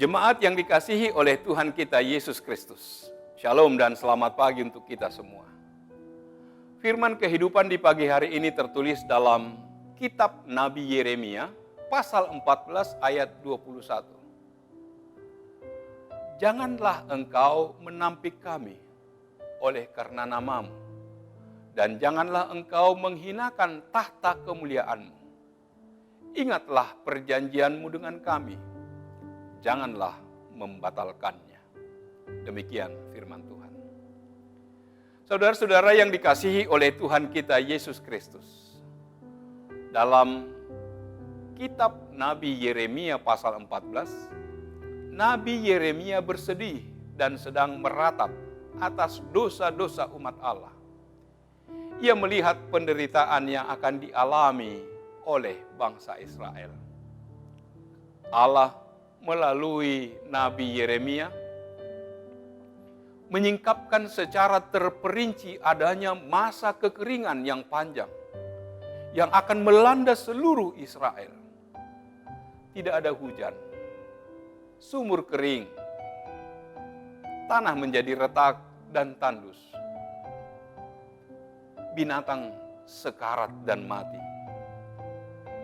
Jemaat yang dikasihi oleh Tuhan kita Yesus Kristus. Shalom dan selamat pagi untuk kita semua. Firman kehidupan di pagi hari ini tertulis dalam kitab Nabi Yeremia, pasal 14 ayat 21. Janganlah engkau menampik kami oleh karena namamu, dan janganlah engkau menghinakan tahta kemuliaanmu. Ingatlah perjanjianmu dengan kami, janganlah membatalkannya. Demikian firman Tuhan. Saudara-saudara yang dikasihi oleh Tuhan kita Yesus Kristus. Dalam kitab Nabi Yeremia pasal 14, Nabi Yeremia bersedih dan sedang meratap atas dosa-dosa umat Allah. Ia melihat penderitaan yang akan dialami oleh bangsa Israel. Allah melalui Nabi Yeremia menyingkapkan secara terperinci adanya masa kekeringan yang panjang yang akan melanda seluruh Israel. Tidak ada hujan, sumur kering, tanah menjadi retak dan tandus, binatang sekarat dan mati,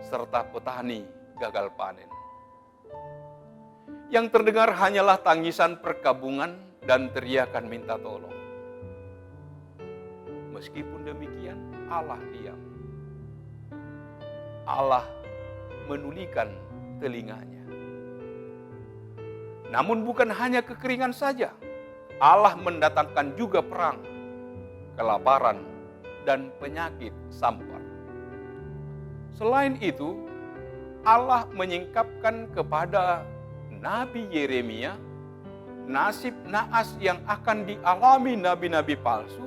serta petani gagal panen. Yang terdengar hanyalah tangisan perkabungan dan teriakan minta tolong. Meskipun demikian, Allah diam. Allah menulikan telinganya. Namun bukan hanya kekeringan saja, Allah mendatangkan juga perang, kelaparan, dan penyakit sampar. Selain itu, Allah menyingkapkan kepada Nabi Yeremia nasib naas yang akan dialami nabi-nabi palsu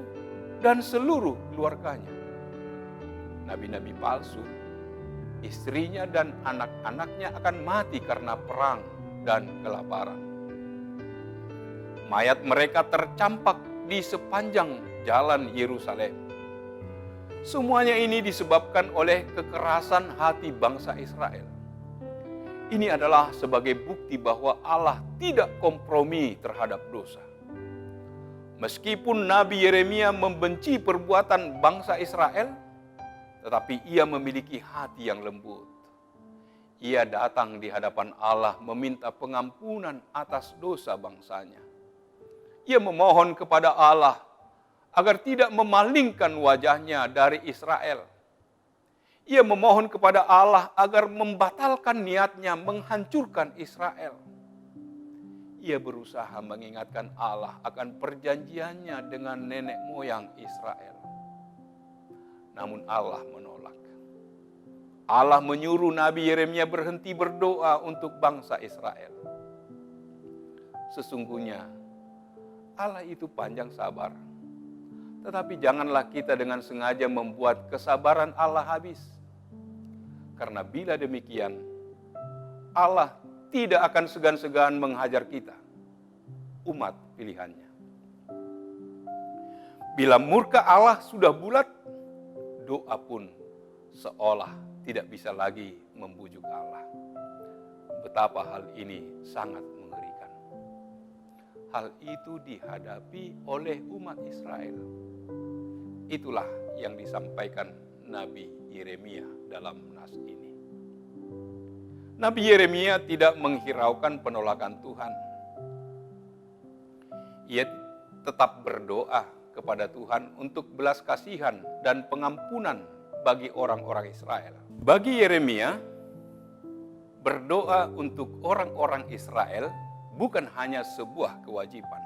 dan seluruh keluarganya. Nabi-nabi palsu, istrinya dan anak-anaknya akan mati karena perang dan kelaparan. Mayat mereka tercampak di sepanjang jalan Yerusalem. Semuanya ini disebabkan oleh kekerasan hati bangsa Israel. Ini adalah sebagai bukti bahwa Allah tidak kompromi terhadap dosa. Meskipun Nabi Yeremia membenci perbuatan bangsa Israel, tetapi ia memiliki hati yang lembut. Ia datang di hadapan Allah meminta pengampunan atas dosa bangsanya. Ia memohon kepada Allah agar tidak memalingkan wajahnya dari Israel. Ia memohon kepada Allah agar membatalkan niatnya menghancurkan Israel. Ia berusaha mengingatkan Allah akan perjanjiannya dengan nenek moyang Israel. Namun Allah menolak. Allah menyuruh Nabi Yeremia berhenti berdoa untuk bangsa Israel. Sesungguhnya Allah itu panjang sabar. Tetapi janganlah kita dengan sengaja membuat kesabaran Allah habis. Karena bila demikian, Allah tidak akan segan-segan menghajar kita, umat pilihannya. Bila murka Allah sudah bulat, doa pun seolah tidak bisa lagi membujuk Allah. Betapa hal ini sangat mengerikan. Hal itu dihadapi oleh umat Israel. Itulah yang disampaikan Nabi Yeremia dalam nas ini. Nabi Yeremia tidak menghiraukan penolakan Tuhan. Ia tetap berdoa kepada Tuhan untuk belas kasihan dan pengampunan bagi orang-orang Israel. Bagi Yeremia, berdoa untuk orang-orang Israel bukan hanya sebuah kewajiban,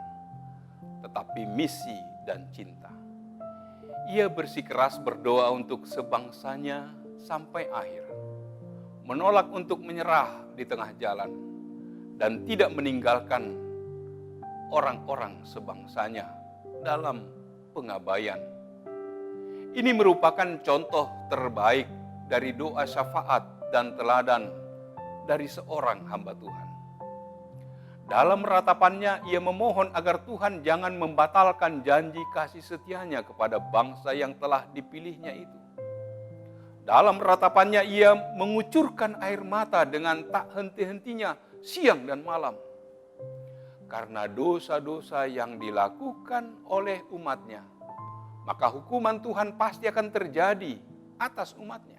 tetapi misi dan cinta. Ia bersikeras berdoa untuk sebangsanya sampai akhir. Menolak untuk menyerah di tengah jalan dan tidak meninggalkan orang-orang sebangsanya dalam pengabaian. Ini merupakan contoh terbaik dari doa syafaat dan teladan dari seorang hamba Tuhan. Dalam ratapannya, ia memohon agar Tuhan jangan membatalkan janji kasih setianya kepada bangsa yang telah dipilihnya itu. Dalam ratapannya, ia mengucurkan air mata dengan tak henti-hentinya siang dan malam. karena dosa-dosa yang dilakukan oleh umatnya, maka hukuman Tuhan pasti akan terjadi atas umatnya.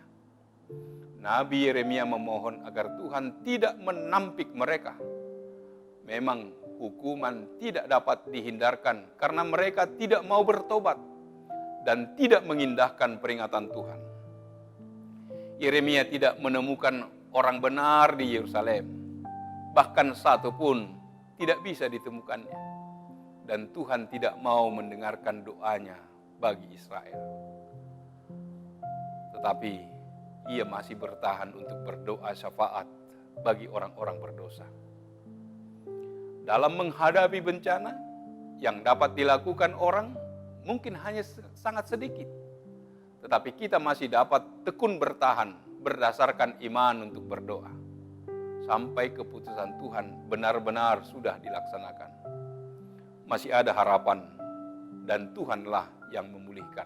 Nabi Yeremia memohon agar Tuhan tidak menampik mereka. Memang hukuman tidak dapat dihindarkan karena mereka tidak mau bertobat dan tidak mengindahkan peringatan Tuhan. Yeremia tidak menemukan orang benar di Yerusalem, bahkan satu pun tidak bisa ditemukannya. Dan Tuhan tidak mau mendengarkan doanya bagi Israel. Tetapi ia masih bertahan untuk berdoa syafaat bagi orang-orang berdosa. Dalam menghadapi bencana, yang dapat dilakukan orang mungkin hanya sangat sedikit. Tetapi kita masih dapat tekun bertahan berdasarkan iman untuk berdoa. Sampai keputusan Tuhan benar-benar sudah dilaksanakan. Masih ada harapan dan Tuhanlah yang memulihkan.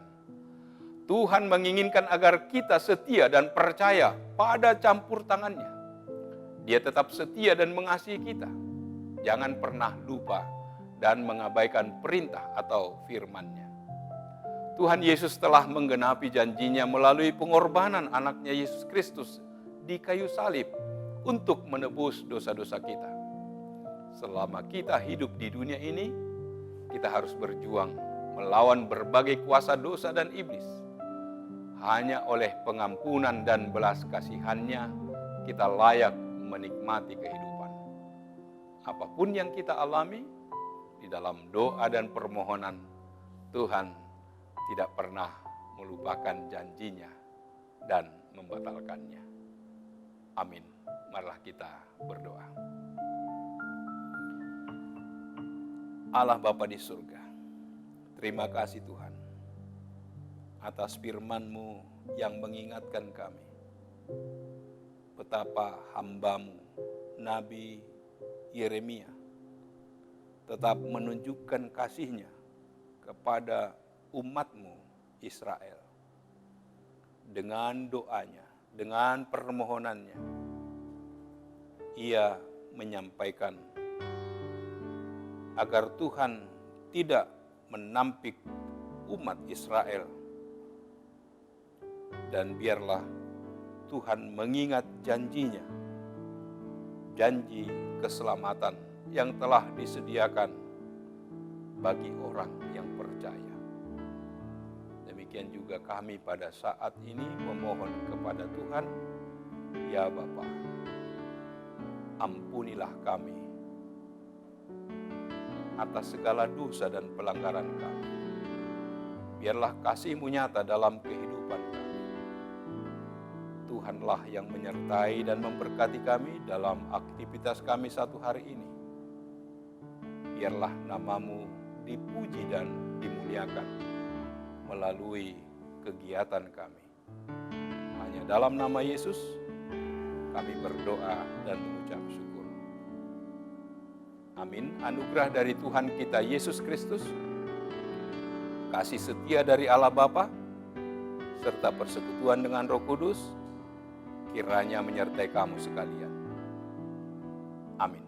Tuhan menginginkan agar kita setia dan percaya pada campur tangannya. Dia tetap setia dan mengasihi kita. Jangan pernah lupa dan mengabaikan perintah atau firman-Nya. Tuhan Yesus telah menggenapi janjinya melalui pengorbanan anaknya Yesus Kristus di kayu salib untuk menebus dosa-dosa kita. Selama kita hidup di dunia ini, kita harus berjuang melawan berbagai kuasa dosa dan iblis. Hanya oleh pengampunan dan belas kasihan-Nya kita layak menikmati kehidupan. Apapun yang kita alami, di dalam doa dan permohonan, Tuhan tidak pernah melupakan janjinya dan membatalkannya. Amin. Marilah kita berdoa. Allah Bapa di surga, terima kasih Tuhan atas firman-Mu yang mengingatkan kami betapa hamba-Mu Nabi Yeremia tetap menunjukkan kasih-Nya kepada umat-Mu Israel. Dengan doanya, dengan permohonannya, ia menyampaikan agar Tuhan tidak menampik umat Israel. Dan biarlah Tuhan mengingat janji-Nya, janji keselamatan yang telah disediakan bagi orang yang percaya. Demikian juga kami pada saat ini memohon kepada Tuhan, ya Bapa, ampunilah kami atas segala dosa dan pelanggaran kami. Biarlah kasih-Mu nyata dalam kehidupan kami. Tuhanlah yang menyertai dan memberkati kami dalam aktivitas kami satu hari ini. Biarlah nama-Mu dipuji dan dimuliakan melalui kegiatan kami. Hanya dalam nama Yesus kami berdoa dan mengucap syukur. Amin. Anugerah dari Tuhan kita Yesus Kristus, kasih setia dari Allah Bapa, serta persekutuan dengan Roh Kudus, kiranya menyertai kamu sekalian. Amin.